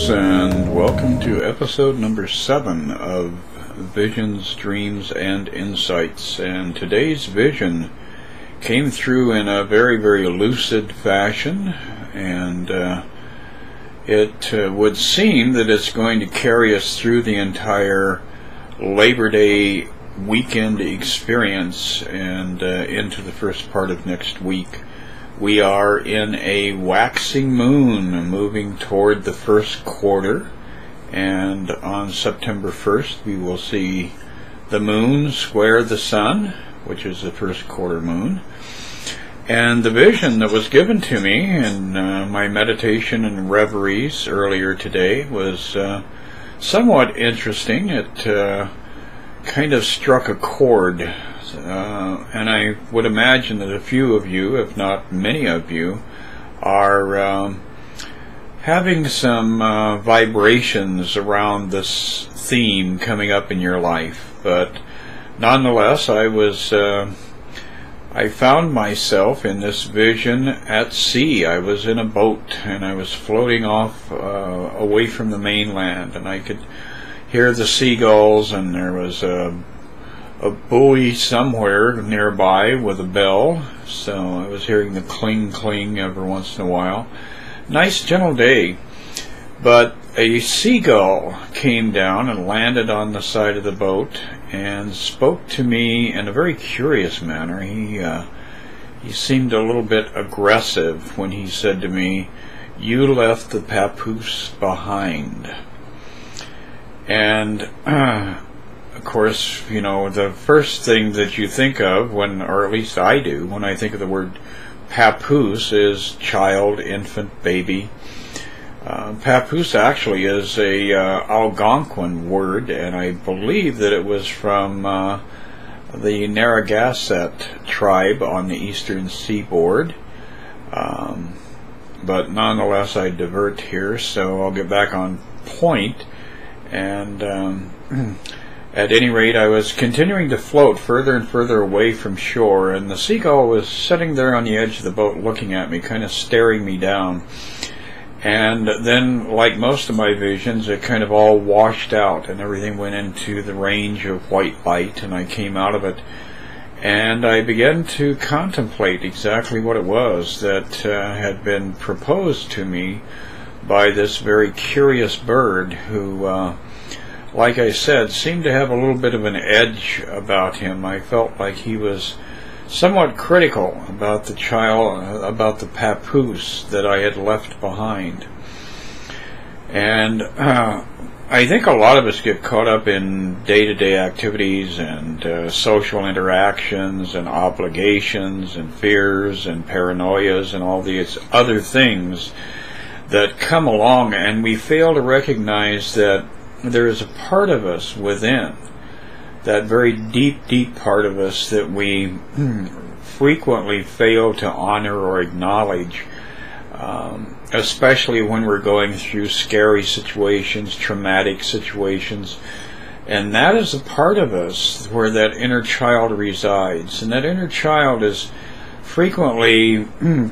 folks, and welcome to episode number 7 of Visions, Dreams, and Insights. And today's vision came through in a very, very lucid fashion, and it would seem that it's going to carry us through the entire Labor Day weekend experience and into the first part of next week. We are in a waxing moon moving toward the first quarter, and on September 1st we will see the moon square the sun, which is the first quarter moon. And the vision that was given to me in my meditation and reveries earlier today was somewhat interesting. It kind of struck a chord. And I would imagine that a few of you, if not many of you, are having some vibrations around this theme coming up in your life. But nonetheless, I found myself in this vision at sea. I was in a boat and I was floating off away from the mainland, and I could hear the seagulls, and there was a buoy somewhere nearby with a bell, so I was hearing the cling cling every once in a while. Nice gentle day, but a seagull came down and landed on the side of the boat and spoke to me in a very curious manner. He seemed a little bit aggressive when he said to me, "You left the papoose behind." And of course, you know, the first thing that you think of when, or at least I do, when I think of the word papoose is child, infant, baby. Papoose actually is a Algonquin word, and I believe that it was from the Narragansett tribe on the eastern seaboard. But nonetheless, I divert here, so I'll get back on point. And at any rate, I was continuing to float further and further away from shore, and the seagull was sitting there on the edge of the boat looking at me, kind of staring me down. And then, like most of my visions, it kind of all washed out and everything went into the range of white light, and I came out of it, and I began to contemplate exactly what it was that had been proposed to me by this very curious bird who, like I said, seemed to have a little bit of an edge about him. I felt like he was somewhat critical about the child, about the papoose that I had left behind. And I think a lot of us get caught up in day-to-day activities and social interactions and obligations and fears and paranoias and all these other things that come along, and we fail to recognize that there is a part of us within, that very deep, deep part of us that we frequently fail to honor or acknowledge, especially when we're going through scary situations, traumatic situations. And that is a part of us where that inner child resides. And that inner child is frequently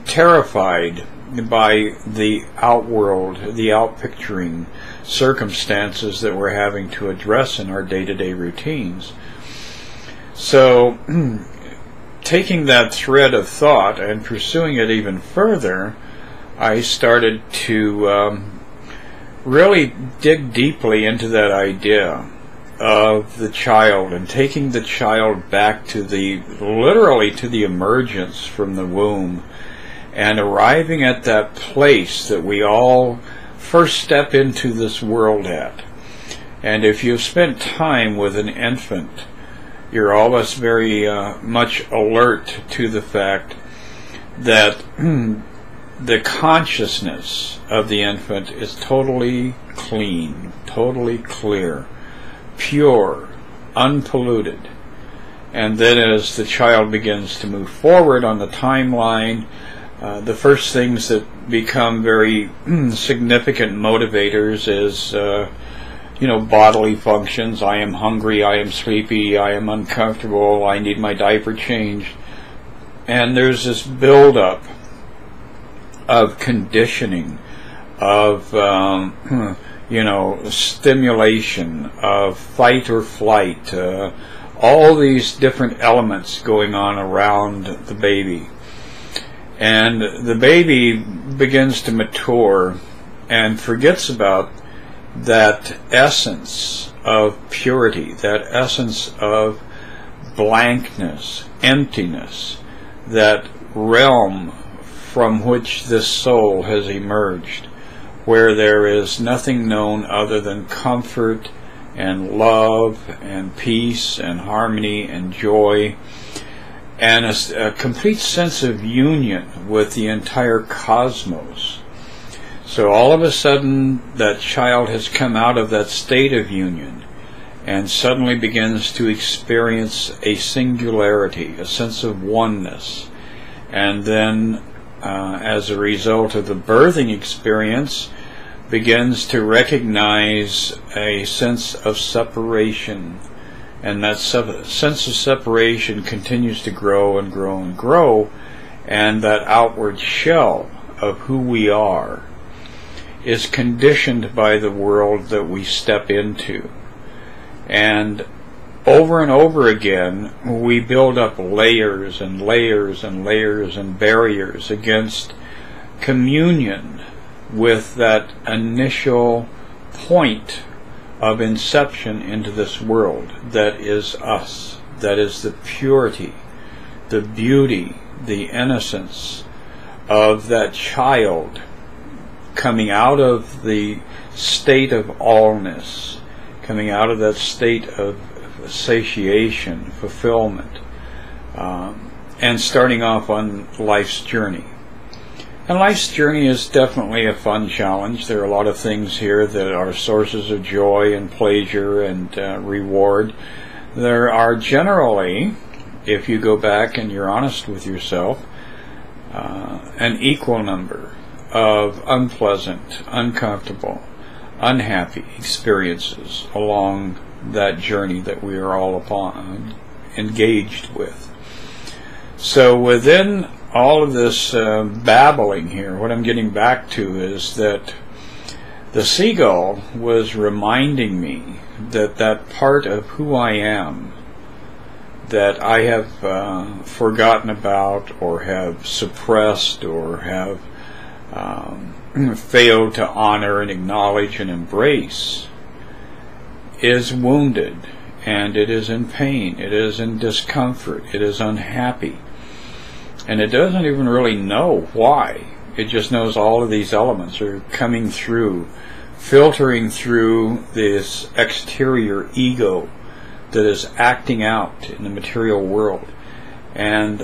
terrified by the outworld, the outpicturing circumstances that we're having to address in our day-to-day routines. So taking that thread of thought and pursuing it even further, I started to really dig deeply into that idea of the child and taking the child back to literally to the emergence from the womb, and arriving at that place that we all first step into this world at. And if you've spent time with an infant, you're always very much alert to the fact that the consciousness of the infant is totally clean, totally clear, pure, unpolluted. And then as the child begins to move forward on the timeline, the first things that become very significant motivators is, bodily functions. I am hungry, I am sleepy, I am uncomfortable, I need my diaper changed. And there's this build-up of conditioning, of stimulation, of fight or flight, all these different elements going on around the baby. And the baby begins to mature and forgets about that essence of purity, that essence of blankness, emptiness, that realm from which this soul has emerged, where there is nothing known other than comfort and love and peace and harmony and joy, and a complete sense of union with the entire cosmos. So all of a sudden that child has come out of that state of union and suddenly begins to experience a singularity, a sense of oneness. And then as a result of the birthing experience, begins to recognize a sense of separation. And that sense of separation continues to grow and grow and grow, and that outward shell of who we are is conditioned by the world that we step into. And over again, we build up layers and layers and layers and barriers against communion with that initial point of inception into this world that is us, that is the purity, the beauty, the innocence of that child coming out of the state of allness, coming out of that state of satiation, fulfillment, and starting off on life's journey. And life's journey is definitely a fun challenge. There are a lot of things here that are sources of joy and pleasure and reward. There are generally, if you go back and you're honest with yourself, an equal number of unpleasant, uncomfortable, unhappy experiences along that journey that we are all engaged with. So within all of this babbling here, what I'm getting back to is that the seagull was reminding me that that part of who I am that I have forgotten about or have suppressed or have failed to honor and acknowledge and embrace is wounded, and it is in pain, it is in discomfort, it is unhappy. And it doesn't even really know why. It just knows all of these elements are coming through, filtering through this exterior ego that is acting out in the material world. And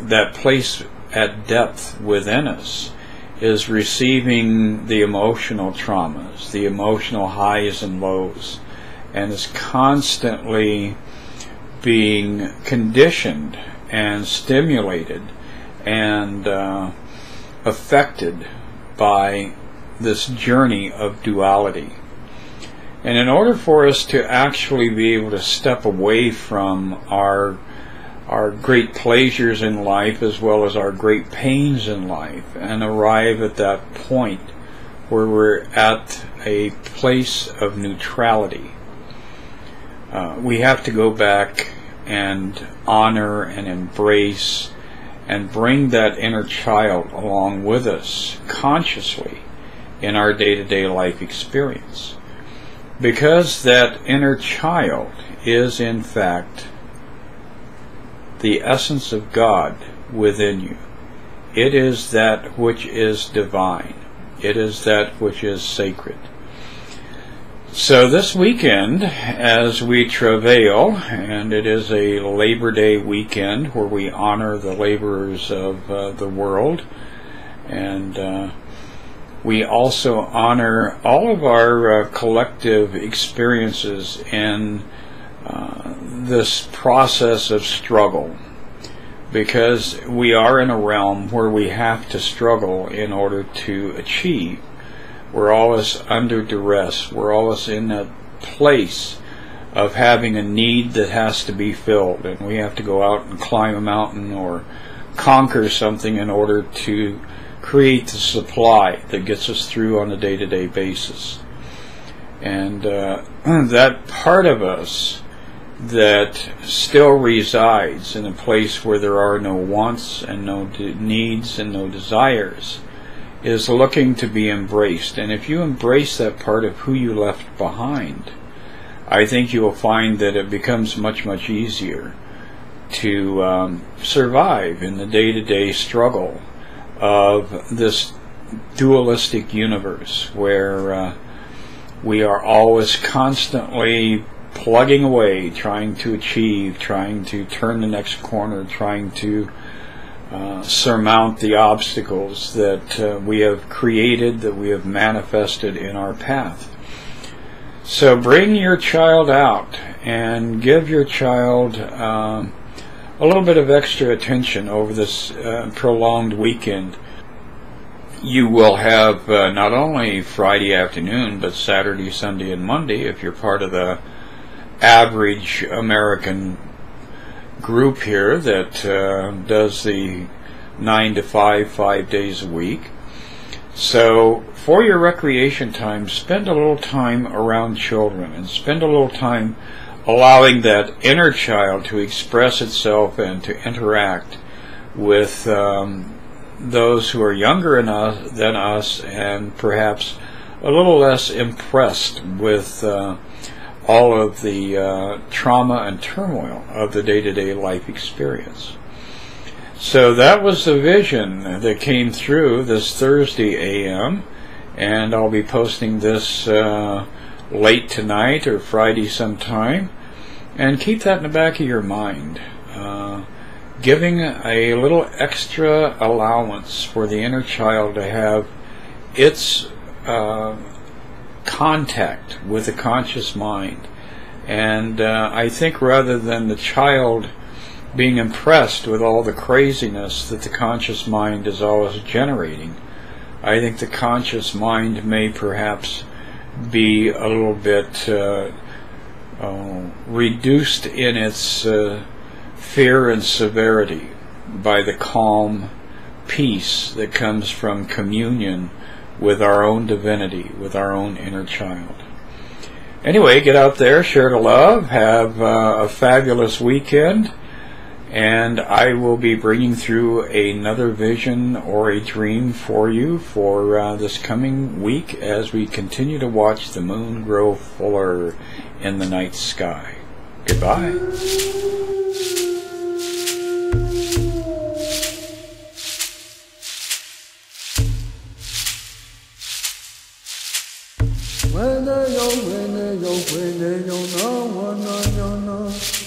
that place at depth within us is receiving the emotional traumas, the emotional highs and lows, and is constantly being conditioned and stimulated and affected by this journey of duality. And in order for us to actually be able to step away from our great pleasures in life as well as our great pains in life and arrive at that point where we're at a place of neutrality, we have to go back and honor and embrace and bring that inner child along with us consciously in our day-to-day life experience. Because that inner child is in fact the essence of God within you. It is that which is divine. It is that which is sacred. So this weekend, as we travail, and it is a Labor Day weekend where we honor the laborers of the world, and we also honor all of our collective experiences in this process of struggle, because we are in a realm where we have to struggle in order to achieve. We're always under duress. We're always in a place of having a need that has to be filled, and we have to go out and climb a mountain or conquer something in order to create the supply that gets us through on a day-to-day basis. And that part of us that still resides in a place where there are no wants and no needs and no desires is looking to be embraced. And if you embrace that part of who you left behind, I think you will find that it becomes much, much easier to survive in the day-to-day struggle of this dualistic universe where we are always constantly plugging away, trying to achieve, trying to turn the next corner, trying to surmount the obstacles that we have created, that we have manifested in our path. So bring your child out and give your child a little bit of extra attention over this prolonged weekend. You will have not only Friday afternoon, but Saturday, Sunday, and Monday if you're part of the average American group here that does the 9 to 5, 5 days a week. So for your recreation time, spend a little time around children and spend a little time allowing that inner child to express itself and to interact with those who are younger than us and perhaps a little less impressed with all of the trauma and turmoil of the day-to-day life experience. So that was the vision that came through this Thursday AM, and I'll be posting this late tonight or Friday sometime. And keep that in the back of your mind. Giving a little extra allowance for the inner child to have its contact with the conscious mind. And I think rather than the child being impressed with all the craziness that the conscious mind is always generating, I think the conscious mind may perhaps be a little bit reduced in its fear and severity by the calm peace that comes from communion with our own divinity, with our own inner child. Anyway, get out there, share the love, have a fabulous weekend, and I will be bringing through another vision or a dream for you for this coming week as we continue to watch the moon grow fuller in the night sky. Goodbye. When they yo, no one, no, no, no.